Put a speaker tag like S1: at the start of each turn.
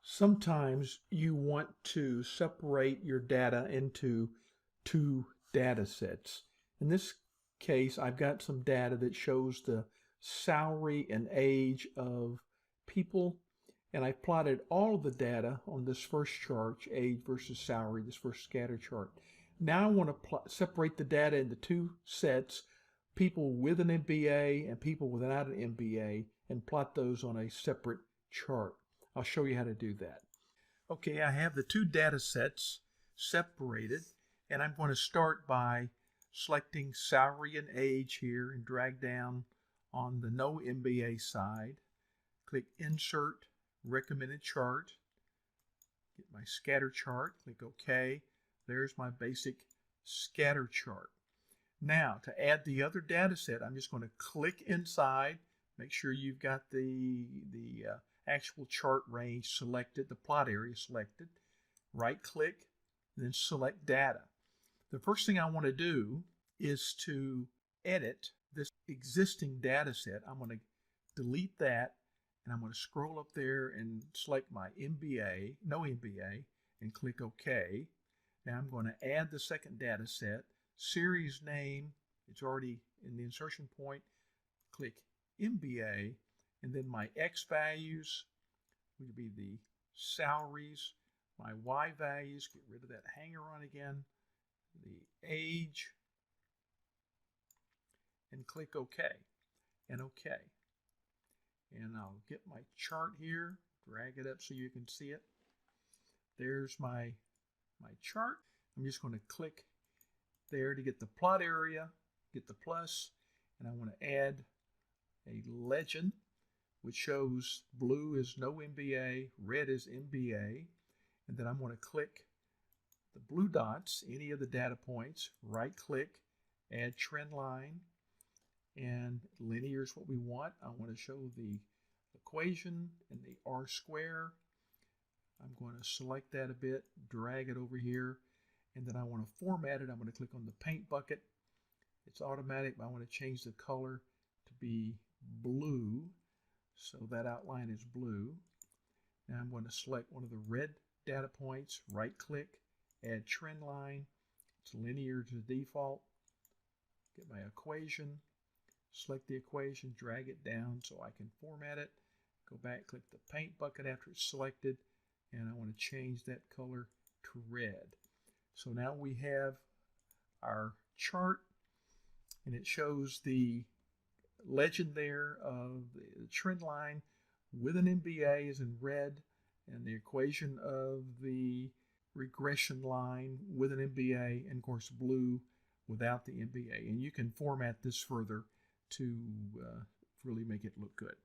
S1: Sometimes you want to separate your data into two data sets. In this case, I've got some data that shows the salary and age of people, and I plotted all of the data on this first chart, age versus salary, this first scatter chart. Now I want to separate the data into two sets, people with an MBA and people without an MBA, and plot those on a separate chart. I'll show you how to do that. Okay, I have the two data sets separated, and I'm going to start by selecting salary and age here and drag down on the no MBA side. Click Insert Recommended Chart. Get my scatter chart. Click OK. There's my basic scatter chart. Now, to add the other data set, I'm just going to click inside. Make sure you've got the actual chart range selected, the plot area selected. Right click, then select data. The first thing I want to do is to edit this existing data set. I'm going to delete that, and I'm going to scroll up there and select my MBA, no MBA, and click OK. Now I'm going to add the second data set. Series name, it's already in the insertion point. Click MBA, and then my X values would be the salaries, my Y values, get rid of that hanger on again, the age, and click OK, and OK. And I'll get my chart here, drag it up so you can see it. There's my chart. I'm just going to click there to get the plot area, get the plus, and I want to add a legend which shows blue is no MBA, red is MBA, and then I'm going to click the blue dots, any of the data points, right click, add trend line, and linear is what we want. I want to show the equation and the R square. I'm going to select that a bit, drag it over here, and then I want to format it. I'm going to click on the paint bucket. It's automatic, but I want to change the color to be blue, so that outline is blue. Now I'm going to select one of the red data points, right click, add trend line. It's linear to default. Get my equation, select the equation, drag it down so I can format it. Go back, click the paint bucket after it's selected, and I want to change that color to red. So now we have our chart, and it shows the legend there of the trend line with an MBA is in red, and the equation of the regression line with an MBA, and of course blue without the MBA. And you can format this further to really make it look good.